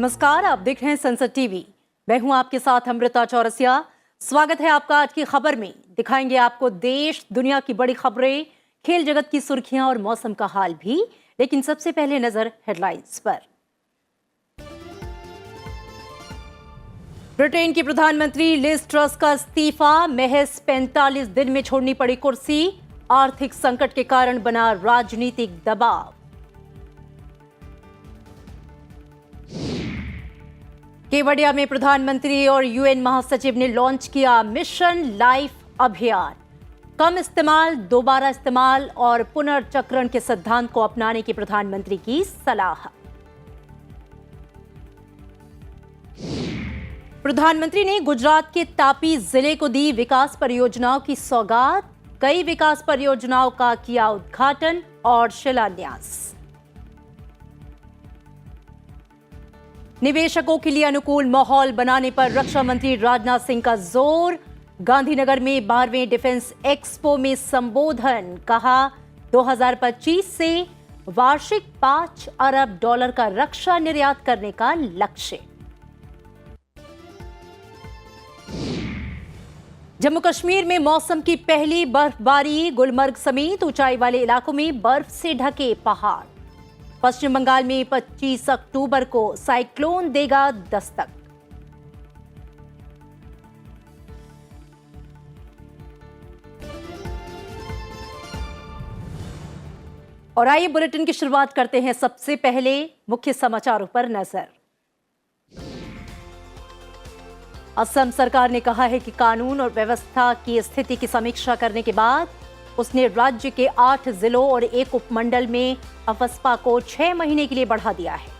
नमस्कार, आप देख रहे हैं संसद टीवी। मैं हूं आपके साथ अमृता चौरसिया। स्वागत है आपका आज की खबर में। दिखाएंगे आपको देश दुनिया की बड़ी खबरें, खेल जगत की सुर्खियां और मौसम का हाल भी। लेकिन सबसे पहले नजर हेडलाइंस पर। ब्रिटेन की प्रधानमंत्री लिज ट्रस का इस्तीफा, महज 45 दिन में छोड़नी पड़ी कुर्सी। आर्थिक संकट के कारण बना राजनीतिक दबाव। केवड़िया में प्रधानमंत्री और यूएन महासचिव ने लॉन्च किया मिशन लाइफ अभियान। कम इस्तेमाल, दोबारा इस्तेमाल और पुनर्चक्रण के सिद्धांत को अपनाने की प्रधानमंत्री की सलाह। प्रधानमंत्री ने गुजरात के तापी जिले को दी विकास परियोजनाओं की सौगात। कई विकास परियोजनाओं का किया उद्घाटन और शिलान्यास। निवेशकों के लिए अनुकूल माहौल बनाने पर रक्षा मंत्री राजनाथ सिंह का जोर। गांधीनगर में 12वें डिफेंस एक्सपो में संबोधन। कहा, 2025 से वार्षिक $5 अरब का रक्षा निर्यात करने का लक्ष्य। जम्मू कश्मीर में मौसम की पहली बर्फबारी। गुलमर्ग समेत ऊंचाई वाले इलाकों में बर्फ से ढके पहाड़। पश्चिम बंगाल में 25 अक्टूबर को साइक्लोन देगा दस्तक। और आइए बुलेटिन की शुरुआत करते हैं। सबसे पहले मुख्य समाचारों पर नजर। असम सरकार ने कहा है कि कानून और व्यवस्था की स्थिति की समीक्षा करने के बाद उसने राज्य के 8 जिलों और एक उपमंडल में अफस्पा को 6 महीने के लिए बढ़ा दिया है।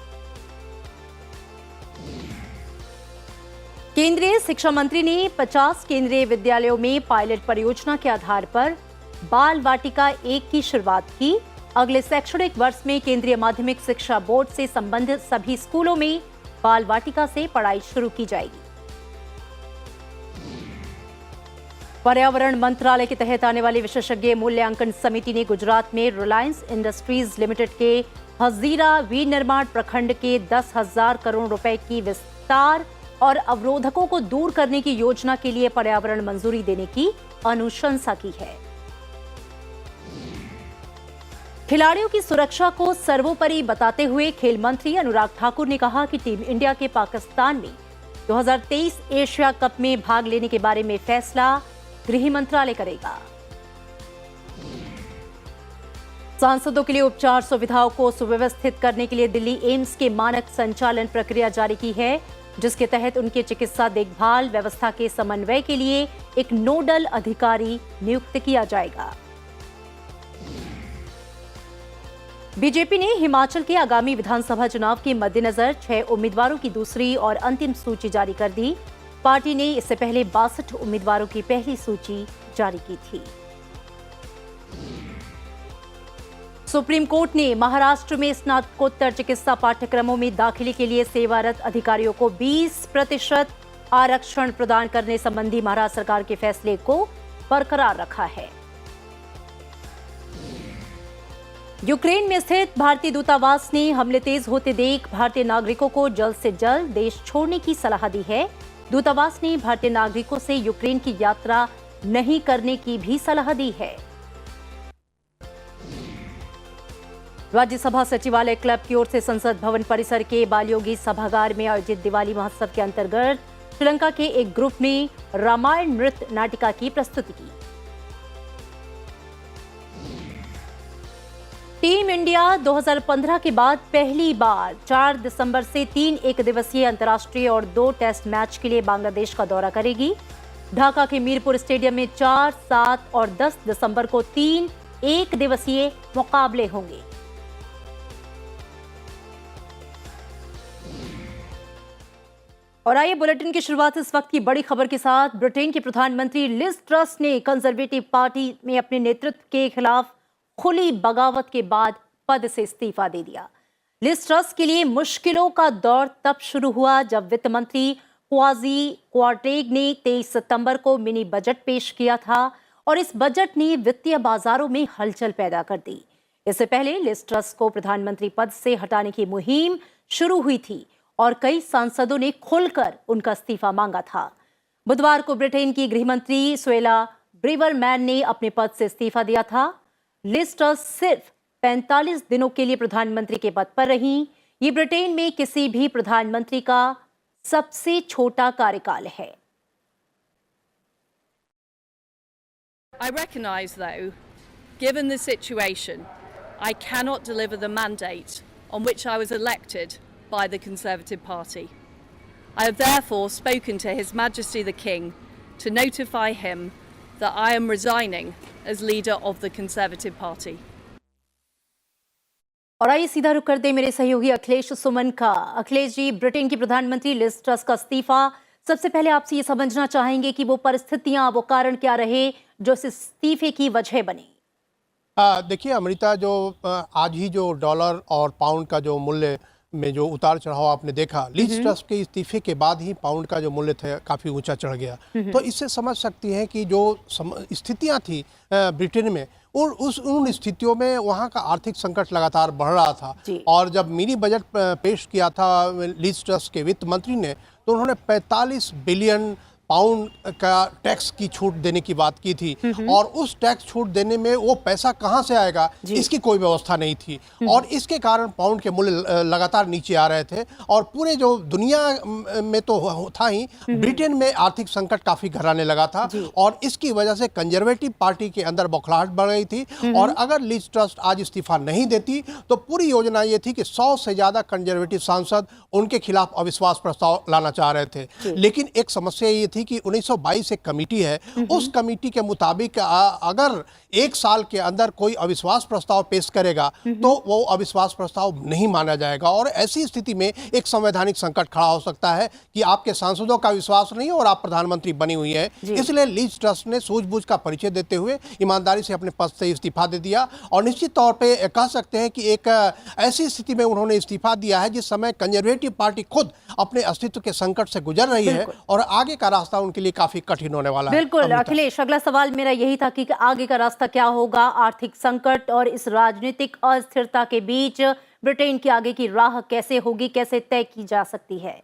केंद्रीय शिक्षा मंत्री ने 50 केंद्रीय विद्यालयों में पायलट परियोजना के आधार पर बाल वाटिका 1 की शुरुआत की। अगले शैक्षणिक वर्ष में केंद्रीय माध्यमिक शिक्षा बोर्ड से संबंधित सभी स्कूलों में बाल वाटिका से पढ़ाई शुरू की जाएगी। पर्यावरण मंत्रालय के तहत आने वाली विशेषज्ञ मूल्यांकन समिति ने गुजरात में रिलायंस इंडस्ट्रीज लिमिटेड के हजीरा विनिर्माण प्रखंड के 10,000 करोड़ रुपए की विस्तार और अवरोधकों को दूर करने की योजना के लिए पर्यावरण मंजूरी देने की अनुशंसा की है। खिलाड़ियों की सुरक्षा को सर्वोपरि बताते हुए खेल मंत्री अनुराग ठाकुर ने कहा कि टीम इंडिया के पाकिस्तान में 2023 एशिया कप में भाग लेने के बारे में फैसला गृह मंत्रालय करेगा। सांसदों के लिए उपचार सुविधाओं को सुव्यवस्थित करने के लिए दिल्ली एम्स के मानक संचालन प्रक्रिया जारी की है, जिसके तहत उनके चिकित्सा देखभाल व्यवस्था के समन्वय के लिए एक नोडल अधिकारी नियुक्त किया जाएगा। बीजेपी ने हिमाचल के आगामी विधानसभा चुनाव के मद्देनजर 6 उम्मीदवारों की दूसरी और अंतिम सूची जारी कर दी। पार्टी ने इससे पहले 62 उम्मीदवारों की पहली सूची जारी की थी। सुप्रीम कोर्ट ने महाराष्ट्र में स्नातकोत्तर चिकित्सा पाठ्यक्रमों में दाखिले के लिए सेवारत अधिकारियों को 20% आरक्षण प्रदान करने संबंधी महाराष्ट्र सरकार के फैसले को बरकरार रखा है। यूक्रेन में स्थित भारतीय दूतावास ने हमले तेज होते देख भारतीय नागरिकों को जल्द से जल्द देश छोड़ने की सलाह दी है। दूतावास ने भारतीय नागरिकों से यूक्रेन की यात्रा नहीं करने की भी सलाह दी है। राज्यसभा सचिवालय क्लब की ओर से संसद भवन परिसर के बालयोगी सभागार में आयोजित दिवाली महोत्सव के अंतर्गत श्रीलंका के एक ग्रुप ने रामायण नृत्य नाटिका की प्रस्तुति की। टीम इंडिया 2015 के बाद पहली बार 4 दिसंबर से 3 एकदिवसीय अंतर्राष्ट्रीय और 2 टेस्ट मैच के लिए बांग्लादेश का दौरा करेगी। ढाका के मीरपुर स्टेडियम में 4, 7 और 10 दिसंबर को 3 एकदिवसीय मुकाबले होंगे। और आइए बुलेटिन की शुरुआत इस वक्त की बड़ी खबर के साथ। ब्रिटेन की प्रधानमंत्री लिज ट्रस ने कंजर्वेटिव पार्टी में अपने नेतृत्व के खिलाफ खुली बगावत के बाद पद से इस्तीफा दे दिया। लिज ट्रस के लिए मुश्किलों का दौर तब शुरू हुआ जब वित्त मंत्री क्वाजी क्वार्टेग ने 23 सितंबर को मिनी बजट पेश किया था और इस बजट ने वित्तीय बाजारों में हलचल पैदा कर दी। इससे पहले लिज ट्रस को प्रधानमंत्री पद से हटाने की मुहिम शुरू हुई थी और कई सांसदों ने खुलकर उनका इस्तीफा मांगा था। बुधवार को ब्रिटेन की गृह मंत्री सुएला ब्रेवरमैन ने अपने पद से इस्तीफा दिया था। लिज ट्रस सिर्फ 45 दिनों के लिए प्रधानमंत्री के पद पर रहीं। ये ब्रिटेन में किसी भी प्रधानमंत्री का सबसे छोटा कार्यकाल है। I recognise, though, given the situation, I cannot deliver the mandate on which I was elected by the Conservative Party. I have therefore spoken to His Majesty the King to notify him that I am resigning as leader of the Conservative Party. और आइए सीधा रुक कर दे मेरे सहयोगी अखिलेश सुमन का। Akhilesh ji, Britain की प्रधानमंत्री लिज ट्रस का इस्तीफा, सबसे पहले आपसे ये समझना चाहेंगे कि वो परिस्थितियां, वो कारण क्या रहे जो इस इस्तीफे की वजह बने। देखिए अमृता, जो आज ही जो डॉलर और पाउंड का जो मूल्य में जो उतार चढ़ाव आपने देखा, लिज ट्रस के इस्तीफे के बाद ही पाउंड का जो मूल्य था काफ़ी ऊंचा चढ़ गया। तो इससे समझ सकती हैं कि जो स्थितियां थी ब्रिटेन में, उन स्थितियों में वहाँ का आर्थिक संकट लगातार बढ़ रहा था। और जब मिनी बजट पेश किया था लिज ट्रस के वित्त मंत्री ने, तो उन्होंने 45 बिलियन पाउंड का टैक्स की छूट देने की बात की थी। और उस टैक्स छूट देने में वो पैसा कहां से आएगा, इसकी कोई व्यवस्था नहीं थी। और इसके कारण पाउंड के मूल्य लगातार नीचे आ रहे थे। और पूरे जो दुनिया में तो था ही, ब्रिटेन में आर्थिक संकट काफी गहराने लगा था। और इसकी वजह से कंजर्वेटिव पार्टी के अंदर बौखलाहट बढ़ गई थी। और अगर लिज ट्रस आज इस्तीफा नहीं देती तो पूरी योजना ये थी कि 100 से ज्यादा कंजर्वेटिव सांसद उनके खिलाफ अविश्वास प्रस्ताव लाना चाह रहे थे। लेकिन एक समस्या ये थी कि 1922 एक कमेटी है, उस कमेटी के मुताबिक अगर 1 साल के अंदर कोई अविश्वास प्रस्ताव पेश करेगा तो वो अविश्वास प्रस्ताव नहीं माना जाएगा। और ऐसी स्थिति में एक संवैधानिक संकट खड़ा हो सकता है कि आपके सांसदों का विश्वास नहीं और आप प्रधानमंत्री बनी हुई है। इसलिए लिज ट्रस ने सूझबूझ का परिचय देते हुए ईमानदारी से अपने पद से इस्तीफा दे दिया। और निश्चित तौर पर कह सकते हैं कि एक ऐसी स्थिति में उन्होंने इस्तीफा दिया है जिस समय कंजर्वेटिव पार्टी खुद अपने अस्तित्व के संकट से गुजर रही है और आगे का रास्ता उनके लिए काफी कठिन होने वाला है। बिल्कुल अखिलेश, अगला सवाल मेरा यही था कि आगे का रास्ता क्या होगा। आर्थिक संकट और इस राजनीतिक अस्थिरता के बीच ब्रिटेन की आगे की राह कैसे होगी, कैसे तय की जा सकती है?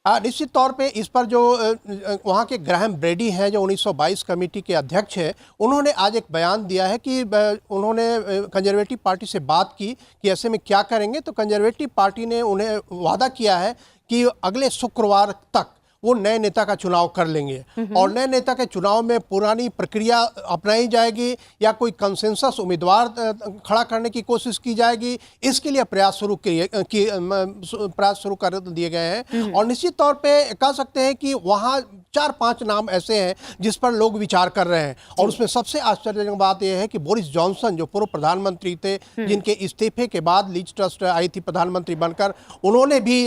निश्चित तौर पे इस पर जो वहाँ के ग्राहम ब्रेडी हैं, जो 1922 कमेटी के अध्यक्ष हैं, उन्होंने आज एक बयान दिया है कि उन्होंने कंजर्वेटिव पार्टी से बात की कि ऐसे में क्या करेंगे। तो कंजर्वेटिव पार्टी ने उन्हें वादा किया है कि अगले शुक्रवार तक वो नए नेता का चुनाव कर लेंगे। और नए नेता के चुनाव में पुरानी प्रक्रिया अपनाई जाएगी या कोई कंसेंसस उम्मीदवार खड़ा करने की कोशिश की जाएगी, इसके लिए प्रयास शुरू कर दिए गए हैं। और निश्चित तौर पे कह सकते हैं कि वहाँ 4-5 नाम ऐसे हैं जिस पर लोग विचार कर रहे हैं। और उसमें सबसे आश्चर्यजनक बात यह है कि बोरिस जॉनसन, जो पूर्व प्रधानमंत्री थे, जिनके इस्तीफे के बाद लिज ट्रस आई थी प्रधानमंत्री बनकर, उन्होंने भी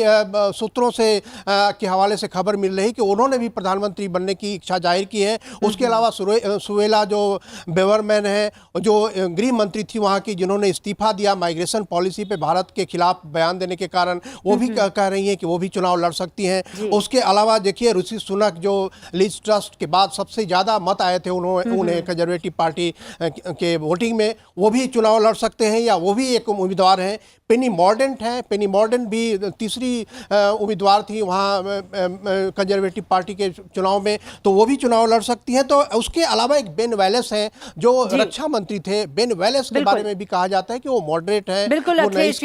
सूत्रों से के हवाले से खबर मिल रही कि उन्होंने भी प्रधानमंत्री बनने की इच्छा जाहिर की है। उसके अलावा सुएला जो ब्रेवरमैन है, जो गृह मंत्री थी वहाँ की, जिन्होंने इस्तीफा दिया माइग्रेशन पॉलिसी पे भारत के खिलाफ बयान देने के कारण, वो भी कह रही हैं कि वो भी चुनाव लड़ सकती हैं। उसके अलावा देखिए ऋषि सुनक, जो लिज ट्रस के बाद सबसे ज़्यादा मत आए थे उन्हें कंजर्वेटिव पार्टी के वोटिंग में, वो भी चुनाव लड़ सकते हैं या वो भी एक उम्मीदवार हैं। पेनी मॉर्डेंट हैं, पेनी मॉर्डेंट भी तीसरी उम्मीदवार थी वहाँ कंजर्वेटिव पार्टी के चुनाव में, तो वो भी चुनाव लड़ सकती हैं। तो उसके अलावा एक बेन वेलेस हैं जो रक्षा मंत्री थे। बेन वेलेस के बारे में भी कहा जाता है कि वो मॉडरेट है। बिल्कुल अखिलेश,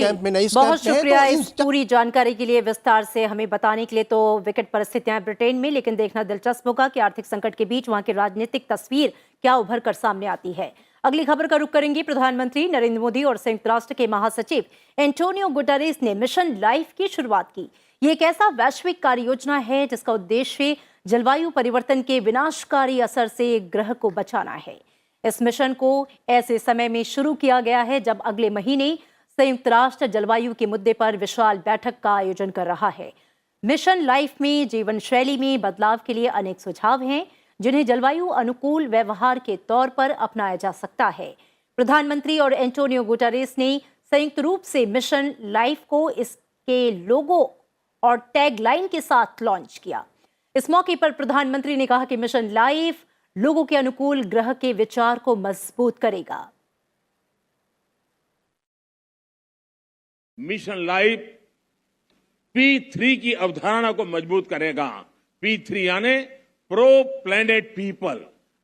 बहुत शुक्रिया इस पूरी जानकारी के लिए, विस्तार से हमें बताने के लिए। तो विकट परिस्थितियां ब्रिटेन में, लेकिन देखना दिलचस्प होगा कि आर्थिक संकट के बीच वहां की राजनीतिक तस्वीर क्या उभर कर सामने आती है। अगली खबर का रुख करेंगे। प्रधानमंत्री नरेंद्र मोदी और संयुक्त राष्ट्र के महासचिव एंटोनियो गुटेरेस ने मिशन लाइफ की शुरुआत की। ये एक ऐसा वैश्विक कार्य योजना है जिसका उद्देश्य जलवायु परिवर्तन के विनाशकारी असर से ग्रह को बचाना है। इस मिशन को ऐसे समय में शुरू किया गया है जब अगले महीने संयुक्त राष्ट्र जलवायु के मुद्दे पर विशाल बैठक का आयोजन कर रहा है। मिशन लाइफ में जीवन शैली में बदलाव के लिए अनेक सुझाव हैं जिन्हें जलवायु अनुकूल व्यवहार के तौर पर अपनाया जा सकता है। प्रधानमंत्री और एंटोनियो गुटेरेस ने संयुक्त रूप से मिशन लाइफ को इसके लोगो और टैगलाइन के साथ लॉन्च किया। इस मौके पर प्रधानमंत्री ने कहा कि मिशन लाइफ लोगों के अनुकूल ग्रह के विचार को मजबूत करेगा। मिशन लाइफ P3 की अवधारणा को मजबूत करेगा। P3 यानी प्रो प्लेनेट पीपल।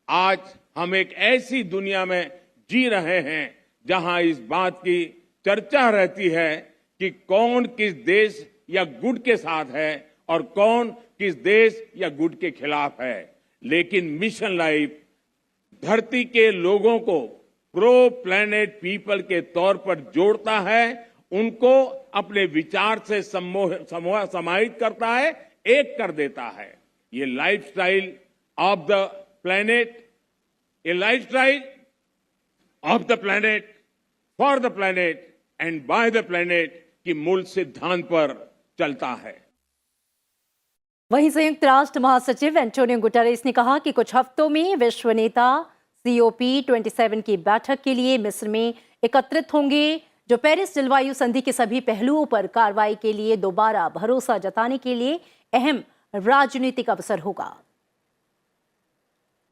आज हम एक ऐसी दुनिया में जी रहे हैं जहां इस बात की चर्चा रहती है कि कौन किस देश या गुट के साथ है और कौन किस देश या गुट के खिलाफ है। लेकिन मिशन लाइफ धरती के लोगों को प्रो प्लेनेट पीपल के तौर पर जोड़ता है, उनको अपने विचार से समाहित करता है, एक कर देता है। ये लाइफस्टाइल ऑफ द प्लेनेट, ये lifestyle of the planet, for the planet and by the planet की मूल सिद्धांत पर चलता है। वहीं संयुक्त राष्ट्र महासचिव एंटोनियो गुटेरेस ने कहा कि कुछ हफ्तों में विश्व नेता COP27 की बैठक के लिए मिस्र में एकत्रित होंगे, जो पेरिस जलवायु संधि के सभी पहलुओं पर कार्रवाई के लिए दोबारा भरोसा जताने के लिए अहम राजनीतिक अवसर होगा।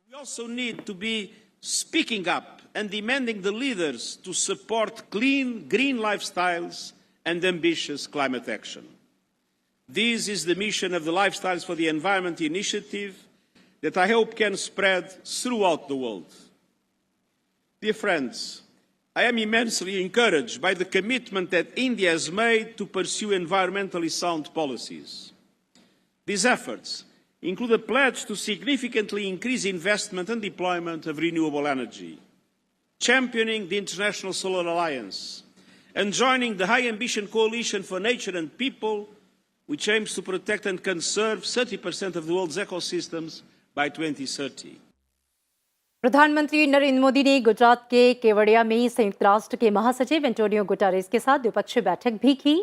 We also need to be speaking up and demanding the leaders to support clean, green lifestyles and ambitious climate action. This is the mission of the Lifestyles for the Environment initiative that I hope can spread throughout the world. Dear friends, I am immensely encouraged by the commitment that India has made to pursue environmentally sound policies. These efforts include a pledge to significantly increase investment and deployment of renewable energy, championing the International Solar Alliance, and joining the High Ambition Coalition for Nature and People, which aims to protect and conserve 30% of the world's ecosystems by 2030. प्रधानमंत्री नरेंद्र मोदी ने गुजरात के केवड़िया में संयुक्त राष्ट्र के महासचिव Antonio Guterres के साथ द्विपक्षीय बैठक भी की।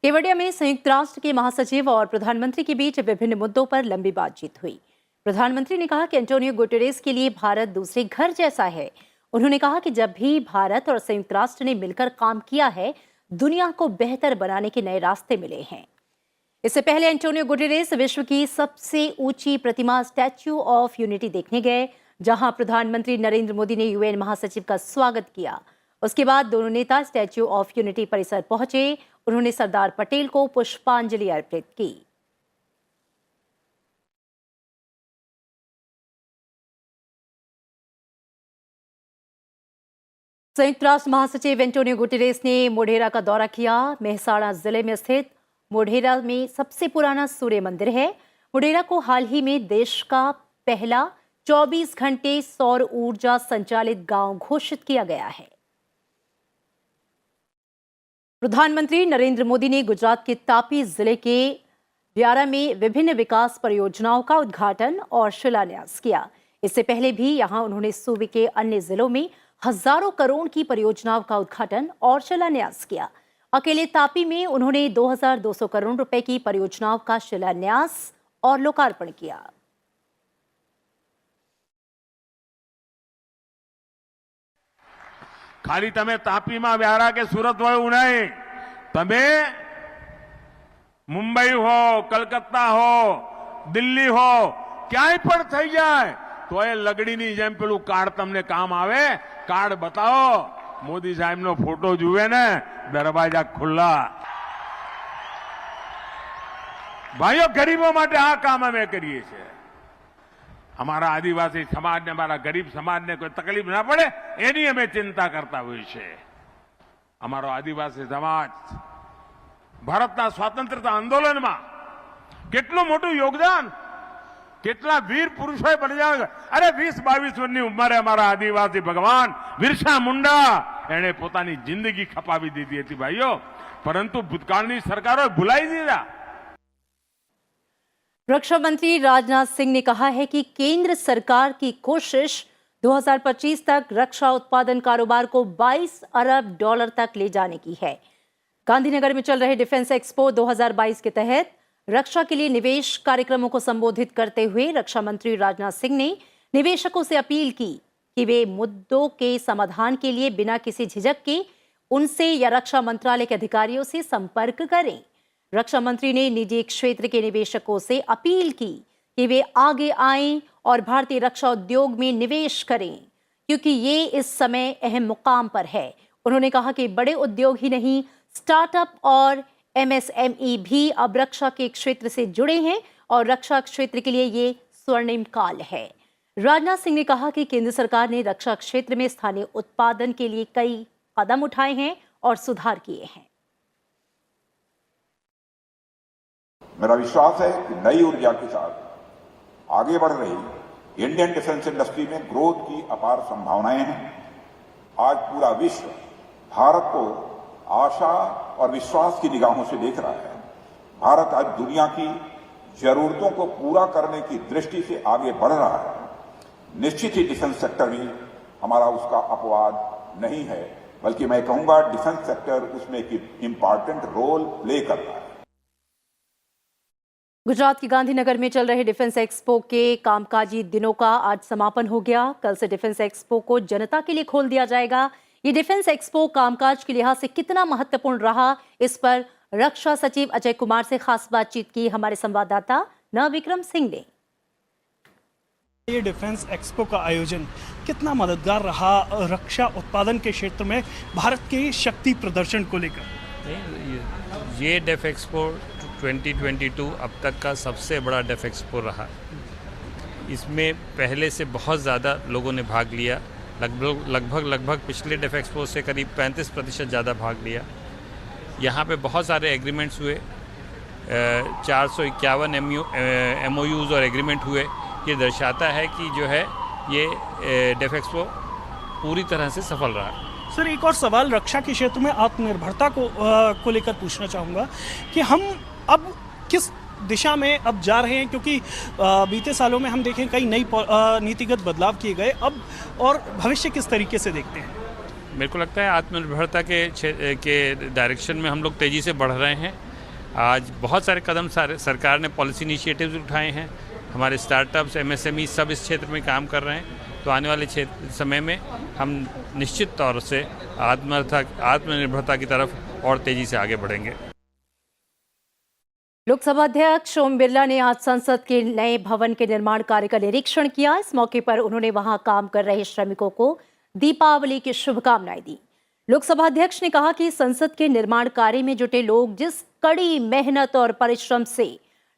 केवड़िया में संयुक्त राष्ट्र के महासचिव और प्रधानमंत्री के बीच विभिन्न मुद्दों पर लंबी बातचीत हुई। प्रधानमंत्री ने कहा कि एंटोनियो गुटेरेस के लिए भारत दूसरे घर जैसा है। उन्होंने कहा कि जब भी भारत और संयुक्त राष्ट्र ने मिलकर काम किया है, दुनिया को बेहतर बनाने के नए रास्ते मिले हैं। इससे पहले एंटोनियो गुटेरेस विश्व की सबसे ऊंची प्रतिमा स्टैच्यू ऑफ यूनिटी देखने गए, जहां प्रधानमंत्री नरेंद्र मोदी ने UN महासचिव का स्वागत किया। उसके बाद दोनों नेता स्टैच्यू ऑफ यूनिटी परिसर पहुंचे। उन्होंने सरदार पटेल को पुष्पांजलि अर्पित की। संयुक्त राष्ट्र महासचिव एंटोनियो गुटेरेस ने मोढेरा का दौरा किया। मेहसाणा जिले में स्थित मोढेरा में सबसे पुराना सूर्य मंदिर है। मोढेरा को हाल ही में देश का पहला 24 घंटे सौर ऊर्जा संचालित गांव घोषित किया गया है। प्रधानमंत्री नरेंद्र मोदी ने गुजरात के तापी जिले के व्यारा में विभिन्न विकास परियोजनाओं का उद्घाटन और शिलान्यास किया। इससे पहले भी यहां उन्होंने सूबे के अन्य जिलों में हजारों करोड़ की परियोजनाओं का उद्घाटन और शिलान्यास किया। अकेले तापी में उन्होंने 2200 करोड़ रुपए की परियोजनाओं का शिलान्यास और लोकार्पण किया। खाली तमे तापीમાં વ્યારા કે સુરત વયું નહીં, તમે મુંબઈ હો, કલકત્તા હો, દિલ્હી હો, ક્યાંય પણ થઈ જાય તો એ લગડીની જેમ પેલું કાર્ડ તમને કામ આવે। કાર્ડ બતાવો, મોદી સાહેબનો ફોટો જુએ ને, દરવાજા ખુલ્લા। ભાઈઓ, ગરીબો માટે આ કામ અમે કરીએ છીએ। हमारा आदिवासी समाज ने, हमारा गरीब समाज ने कोई तकलीफ ना पड़े एनी हमें चिंता करता हुए छे। हमारो आदिवासी समाज भारतना स्वातंत्र्यता आंदोलन में केटलुं मोटुं योगदान, केटला वीर पुरुषोए बलिदान। अरे 20-22 वर्षनी उंमरे हमारा आदिवासी भगवान बिरसा मुंडा एणे पोतानी जिंदगी खपावी दीधी हती भाईओ, परंतु भूतकाळनी सरकारोए भूलाई दीधा। रक्षा मंत्री राजनाथ सिंह ने कहा है कि केंद्र सरकार की कोशिश 2025 तक रक्षा उत्पादन कारोबार को 22 अरब डॉलर तक ले जाने की है। गांधीनगर में चल रहे डिफेंस एक्सपो 2022 के तहत रक्षा के लिए निवेश कार्यक्रमों को संबोधित करते हुए रक्षा मंत्री राजनाथ सिंह ने निवेशकों से अपील की कि वे मुद्दों के समाधान के लिए बिना किसी झिझक के उनसे या रक्षा मंत्रालय के अधिकारियों से संपर्क करें। रक्षा मंत्री ने निजी क्षेत्र के निवेशकों से अपील की कि वे आगे आएं और भारतीय रक्षा उद्योग में निवेश करें, क्योंकि ये इस समय अहम मुकाम पर है। उन्होंने कहा कि बड़े उद्योग ही नहीं, स्टार्टअप और एमएसएमई भी अब रक्षा के क्षेत्र से जुड़े हैं और रक्षा क्षेत्र के लिए ये स्वर्णिम काल है। राजनाथ सिंह ने कहा कि केंद्र सरकार ने रक्षा क्षेत्र में स्थानीय उत्पादन के लिए कई कदम उठाए हैं और सुधार किए हैं। मेरा विश्वास है कि नई ऊर्जा के साथ आगे बढ़ रही इंडियन डिफेंस इंडस्ट्री में ग्रोथ की अपार संभावनाएं हैं। आज पूरा विश्व भारत को आशा और विश्वास की निगाहों से देख रहा है। भारत आज दुनिया की जरूरतों को पूरा करने की दृष्टि से आगे बढ़ रहा है। निश्चित ही डिफेंस सेक्टर भी हमारा उसका अपवाद नहीं है, बल्कि मैं कहूंगा डिफेंस सेक्टर उसमें एक इंपॉर्टेंट रोल प्ले कर रहा है। गुजरात के गांधीनगर में चल रहे डिफेंस एक्सपो के कामकाजी दिनों का आज समापन हो गया। कल से डिफेंस एक्सपो को जनता के लिए खोल दिया जाएगा। ये डिफेंस एक्सपो कामकाज के लिहाज से कितना महत्वपूर्ण रहा, इस पर रक्षा सचिव अजय कुमार से खास बातचीत की हमारे संवाददाता नवविक्रम सिंह ने। ये डिफेंस एक्सपो का आयोजन कितना मददगार रहा रक्षा उत्पादन के क्षेत्र में भारत के शक्ति प्रदर्शन को लेकर? ये डेफ एक्सपो 2022 अब तक का सबसे बड़ा डेफ एक्सपो रहा। इसमें पहले से बहुत ज़्यादा लोगों ने भाग लिया। लगभग पिछले डेफ एक्सपो से करीब 35% ज़्यादा भाग लिया। यहाँ पे बहुत सारे एग्रीमेंट्स हुए, 451 MOUs और एग्रीमेंट हुए। ये दर्शाता है कि जो है ये डेफ एक्सपो पूरी तरह से सफल रहा। सर, एक और सवाल रक्षा के क्षेत्र में आत्मनिर्भरता को लेकर पूछना चाहूँगा कि हम अब किस दिशा में अब जा रहे हैं, क्योंकि बीते सालों में हम देखें कई नई नीतिगत बदलाव किए गए अब, और भविष्य किस तरीके से देखते हैं? मेरे को लगता है आत्मनिर्भरता के डायरेक्शन में हम लोग तेज़ी से बढ़ रहे हैं। आज बहुत सारे कदम सरकार ने पॉलिसी इनिशिएटिव्स उठाए हैं। हमारे स्टार्टअप्स, MSME सब इस क्षेत्र में काम कर रहे हैं। तो आने वाले समय में हम निश्चित तौर से आत्मनिर्भरता की तरफ और तेज़ी से आगे बढ़ेंगे। लोकसभा अध्यक्ष ओम बिरला ने आज संसद के नए भवन के निर्माण कार्य का निरीक्षण किया। इस मौके पर उन्होंने वहां काम कर रहे श्रमिकों को दीपावली की शुभकामनाएं दी। लोकसभा अध्यक्ष ने कहा कि संसद के निर्माण कार्य में जुटे लोग जिस कड़ी मेहनत और परिश्रम से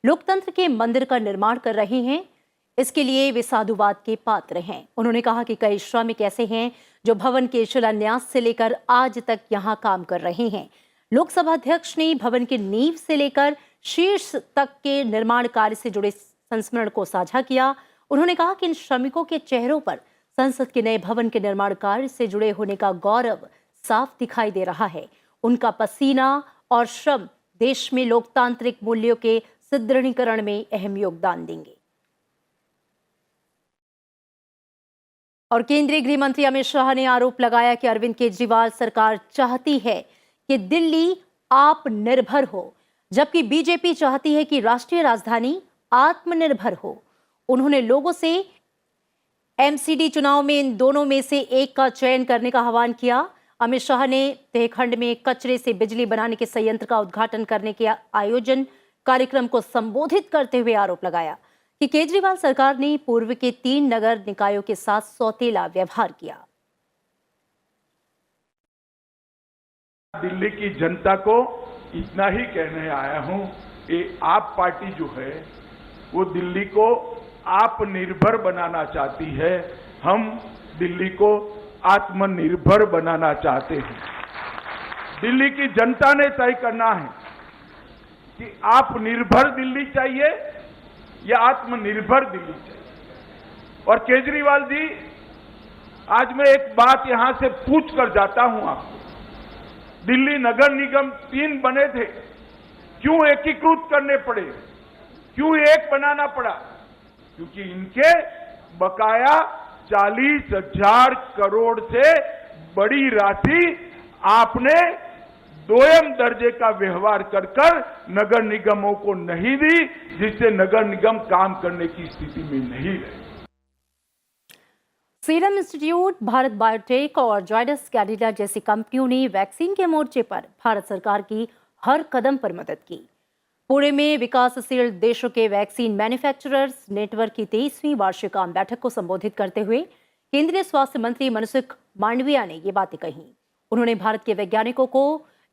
लोकतंत्र के मंदिर का निर्माण कर रहे हैं, इसके लिए वे साधुवाद के पात्र हैं। उन्होंने कहा कि कई श्रमिक ऐसे हैं जो भवन के शिलान्यास से लेकर आज तक यहां काम कर रहे हैं। लोकसभा अध्यक्ष ने भवन की नींव से लेकर शीर्ष तक के निर्माण कार्य से जुड़े संस्मरण को साझा किया। उन्होंने कहा कि इन श्रमिकों के चेहरों पर संसद के नए भवन के निर्माण कार्य से जुड़े होने का गौरव साफ दिखाई दे रहा है। उनका पसीना और श्रम देश में लोकतांत्रिक मूल्यों के सुदृढ़ीकरण में अहम योगदान देंगे। और केंद्रीय गृह मंत्री अमित शाह ने आरोप लगाया कि अरविंद केजरीवाल सरकार चाहती है कि दिल्ली आत्मनिर्भर हो, जबकि बीजेपी चाहती है कि राष्ट्रीय राजधानी आत्मनिर्भर हो। उन्होंने लोगों से MCD चुनाव में इन दोनों में से एक का चयन करने का आह्वान किया। अमित शाह ने तहखंड में कचरे से बिजली बनाने के संयंत्र का उद्घाटन करने के आयोजन कार्यक्रम को संबोधित करते हुए आरोप लगाया कि केजरीवाल सरकार ने पूर्व के 3 नगर निकायों के साथ सौतेला व्यवहार किया। दिल्ली की जनता को इतना ही कहने आया हूं कि आप पार्टी जो है वो दिल्ली को आत्मनिर्भर बनाना चाहती है। हम दिल्ली को आत्मनिर्भर बनाना चाहते हैं। दिल्ली की जनता ने तय करना है कि आप निर्भर दिल्ली चाहिए या आत्मनिर्भर दिल्ली चाहिए। और केजरीवाल जी, आज मैं एक बात यहां से पूछ कर जाता हूं आपको, दिल्ली नगर निगम 3 बने थे, क्यों एकीकृत करने पड़े, क्यों एक बनाना पड़ा? क्योंकि इनके बकाया 40,000 करोड़ से बड़ी राशि आपने दोयम दर्जे का व्यवहार कर नगर निगमों को नहीं दी, जिससे नगर निगम काम करने की स्थिति में नहीं रहे। सीरम इंस्टीट्यूट, भारत बायोटेक और जायडस कैडिला जैसी कंपनियों ने वैक्सीन के मोर्चे पर भारत सरकार की हर कदम पर मदद की। पुणे में विकासशील देशों के वैक्सीन मैन्युफैक्चरर्स नेटवर्क की 23वीं वार्षिक आम बैठक को संबोधित करते हुए केंद्रीय स्वास्थ्य मंत्री मनसुख मांडविया ने ये बातें कही। उन्होंने भारत के वैज्ञानिकों को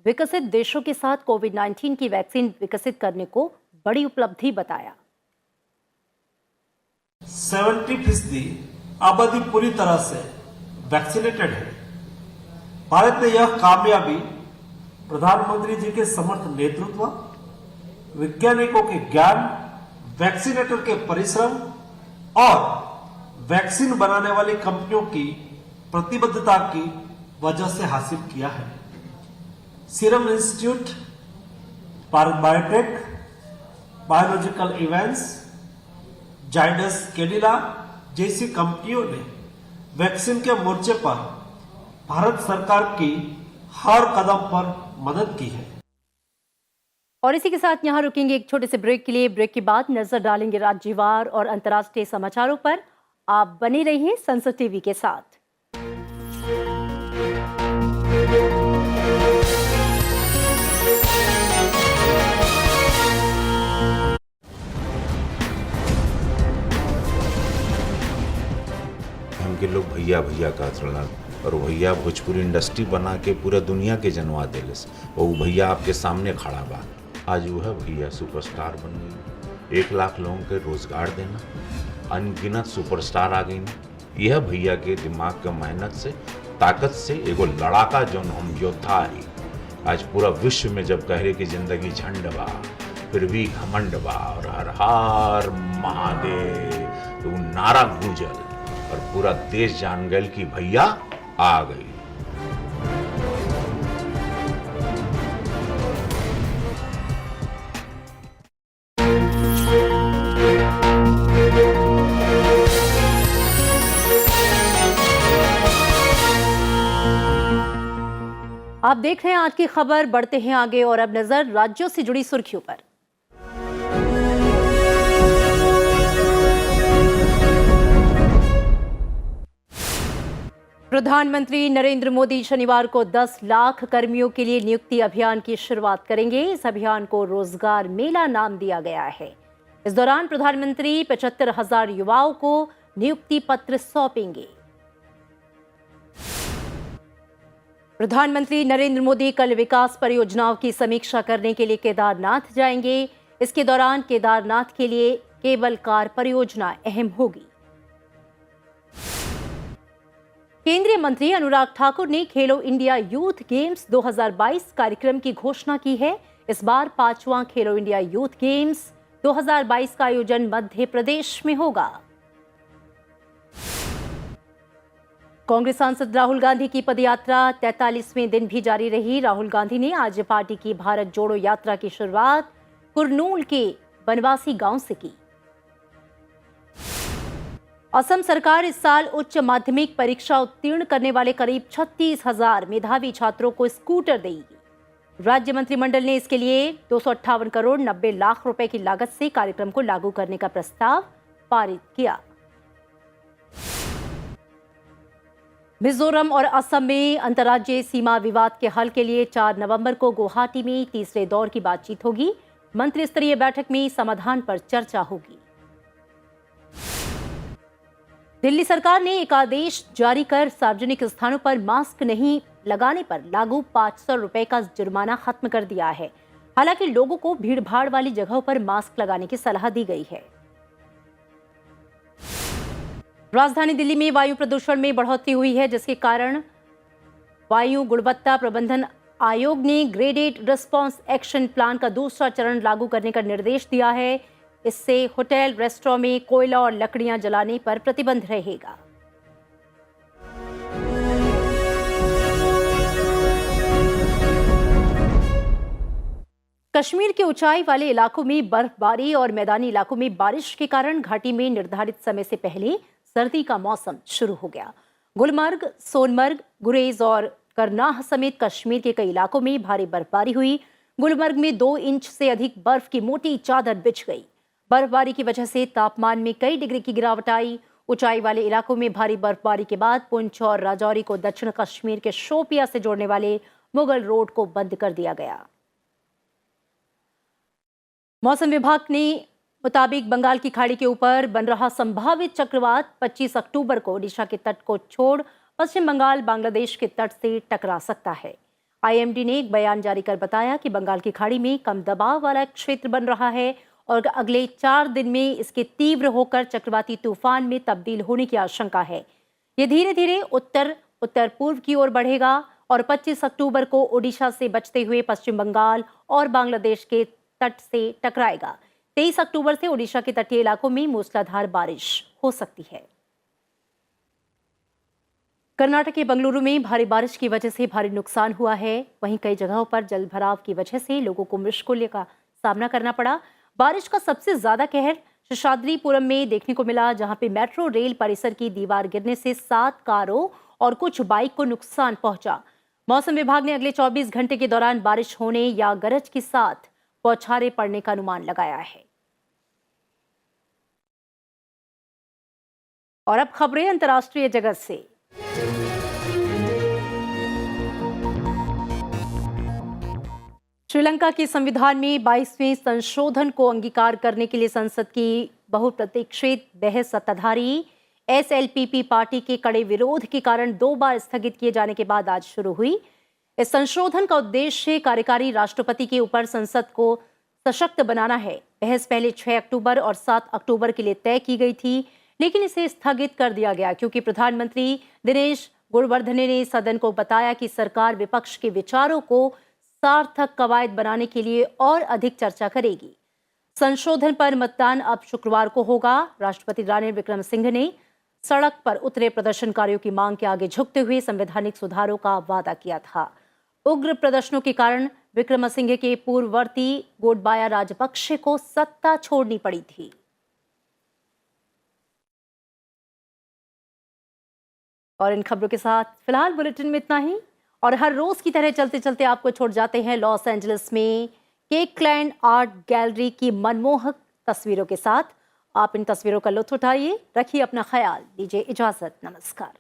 विकसित देशों के साथ कोविड-19 की वैक्सीन विकसित करने को बड़ी उपलब्धि बताया। 70% आबादी पूरी तरह से वैक्सीनेटेड है। भारत ने यह कामयाबी प्रधानमंत्री जी के समर्थ नेतृत्व, वैज्ञानिकों के ज्ञान, वैक्सीनेटर के परिश्रम और वैक्सीन बनाने वाली कंपनियों की प्रतिबद्धता की वजह से हासिल किया है। Serum institute, Bharat biotech, biological events, Zydus Cadila जैसी कंपनियों ने वैक्सीन के मोर्चे पर भारत सरकार की हर कदम पर मदद की है। और इसी के साथ यहाँ रुकेंगे एक छोटे से ब्रेक के लिए। ब्रेक के बाद नजर डालेंगे राज्यवार और अंतर्राष्ट्रीय समाचारों पर। आप बने रहिए संसद टीवी के साथ। हमके लोग भैया भैया कहत रहलन और भैया भोजपुरी इंडस्ट्री बना के पूरा दुनिया के जनवा देलस। और वो भैया आपके सामने खड़ा बा। आज वह भैया सुपरस्टार बन गई। 1 लाख लोगों के रोजगार देना, अनगिनत सुपरस्टार आ गई। यह भैया के दिमाग के मेहनत से, ताकत से एगो लड़ाका जो हम योद्धा है। आज पूरा विश्व में जब कह रहे कि जिंदगी झंड बा फिर भी घमंड बा और हर हर महादेव तो नारा गूंजल और पूरा देश जान गए कि भैया आ गई। आप देख रहे हैं आज की खबर। बढ़ते हैं आगे और अब नजर राज्यों से जुड़ी सुर्खियों पर। प्रधानमंत्री नरेंद्र मोदी शनिवार को 10 लाख कर्मियों के लिए नियुक्ति अभियान की शुरुआत करेंगे। इस अभियान को रोजगार मेला नाम दिया गया है। इस दौरान प्रधानमंत्री 75,000 युवाओं को नियुक्ति पत्र सौंपेंगे। प्रधानमंत्री नरेंद्र मोदी कल विकास परियोजनाओं की समीक्षा करने के लिए केदारनाथ जाएंगे। इसके दौरान केदारनाथ के लिए केबल कार परियोजना अहम होगी। केंद्रीय मंत्री अनुराग ठाकुर ने खेलो इंडिया यूथ गेम्स 2022 कार्यक्रम की घोषणा की है। इस बार 5वां खेलो इंडिया यूथ गेम्स 2022 का आयोजन मध्य प्रदेश में होगा। कांग्रेस सांसद राहुल गांधी की पदयात्रा 43वें दिन भी जारी रही। राहुल गांधी ने आज पार्टी की भारत जोड़ो यात्रा की शुरुआत कुरनूल के बनवासी गांव से की। असम सरकार इस साल उच्च माध्यमिक परीक्षा उत्तीर्ण करने वाले करीब 36,000 मेधावी छात्रों को स्कूटर देगी। राज्य मंत्रिमंडल ने इसके लिए 258 करोड़ 90 लाख रुपए की लागत से कार्यक्रम को लागू करने का प्रस्ताव पारित किया। मिजोरम और असम में अंतर्राज्यीय सीमा विवाद के हल के लिए 4 नवंबर को गुवाहाटी में तीसरे दौर की बातचीत होगी। मंत्री स्तरीय बैठक में समाधान पर चर्चा होगी। दिल्ली सरकार ने एक आदेश जारी कर सार्वजनिक स्थानों पर मास्क नहीं लगाने पर लागू 500 रुपए का जुर्माना खत्म कर दिया है। हालांकि लोगों को भीड़भाड़ वाली जगहों पर मास्क लगाने की सलाह दी गई है। राजधानी दिल्ली में वायु प्रदूषण में बढ़ोतरी हुई है, जिसके कारण वायु गुणवत्ता प्रबंधन आयोग ने ग्रेडेड रिस्पांस एक्शन प्लान का दूसरा चरण लागू करने का निर्देश दिया है। इससे होटल, रेस्टोरेंट में कोयला और लकड़ियां जलाने पर प्रतिबंध रहेगा। कश्मीर के ऊंचाई वाले इलाकों में बर्फबारी और मैदानी इलाकों में बारिश के कारण घाटी में निर्धारित समय से पहले सर्दी का मौसम शुरू हो गया। गुलमर्ग, सोनमर्ग, गुरेज और करनाह समेत कश्मीर के कई इलाकों में भारी बर्फबारी हुई। गुलमर्ग में 2 इंच से अधिक बर्फ की मोटी चादर बिछ गई। बर्फबारी की वजह से तापमान में कई डिग्री की गिरावट आई। ऊंचाई वाले इलाकों में भारी बर्फबारी के बाद पुंछ और राजौरी को दक्षिण कश्मीर के शोपिया से जोड़ने वाले मुगल रोड को बंद कर दिया गया। मौसम विभाग ने मुताबिक बंगाल की खाड़ी के ऊपर बन रहा संभावित चक्रवात 25 अक्टूबर को ओडिशा के तट को छोड़ पश्चिम बंगाल, बांग्लादेश के तट से टकरा सकता है। आईएमडी ने एक बयान जारी कर बताया कि बंगाल की खाड़ी में कम दबाव वाला एक क्षेत्र बन रहा है और अगले 4 दिन में इसके तीव्र होकर चक्रवाती तूफान में तब्दील होने की आशंका है। ये धीरे धीरे उत्तर पूर्व की ओर बढ़ेगा और 25 अक्टूबर को ओडिशा से बचते हुए पश्चिम बंगाल और बांग्लादेश के तट से टकराएगा। 23 अक्टूबर से ओडिशा के तटीय इलाकों में मूसलाधार बारिश हो सकती है। कर्नाटक के बंगलुरु में भारी बारिश की वजह से भारी नुकसान हुआ है। वहीं कई जगहों पर जल भराव की वजह से लोगों को मुश्किलों का सामना करना पड़ा। बारिश का सबसे ज्यादा कहर शेषाद्रीपुरम में देखने को मिला, जहां पे मेट्रो रेल परिसर की दीवार गिरने से 7 कारों और कुछ बाइक को नुकसान पहुंचा। मौसम विभाग ने अगले 24 घंटे के दौरान बारिश होने या गरज के साथ बौछारें पड़ने का अनुमान लगाया है। और अब खबरें अंतर्राष्ट्रीय जगत से। श्रीलंका के संविधान में 22वें संशोधन को अंगीकार करने के लिए संसद की बहुप्रतीक्षित बहस सत्ताधारी एसएलपीपी पार्टी के कड़े विरोध के कारण 2 बार स्थगित किए जाने के बाद आज शुरू हुई। इस संशोधन का उद्देश्य कार्यकारी राष्ट्रपति के ऊपर संसद को सशक्त बनाना है। बहस पहले 6 अक्टूबर और 7 अक्टूबर के लिए तय की गई थी, लेकिन इसे स्थगित कर दिया गया क्योंकि प्रधानमंत्री दिनेश गुणवर्धने ने सदन को बताया कि सरकार विपक्ष के विचारों को सार्थक कवायद बनाने के लिए और अधिक चर्चा करेगी। संशोधन पर मतदान अब शुक्रवार को होगा। राष्ट्रपति रानिल विक्रमसिंघे ने सड़क पर उतरे प्रदर्शनकारियों की मांग के आगे झुकते हुए संवैधानिक सुधारों का वादा किया था। उग्र प्रदर्शनों के कारण विक्रमसिंघे के पूर्ववर्ती गोटबाया राजपक्षे को सत्ता छोड़नी पड़ी थी। और इन खबरों के साथ फिलहाल बुलेटिन में इतना ही, और हर रोज की तरह चलते चलते आपको छोड़ जाते हैं लॉस एंजलिस में केकलैंड आर्ट गैलरी की मनमोहक तस्वीरों के साथ। आप इन तस्वीरों का लुत्फ उठाइए। रखिए अपना ख्याल, दीजिए इजाजत। नमस्कार।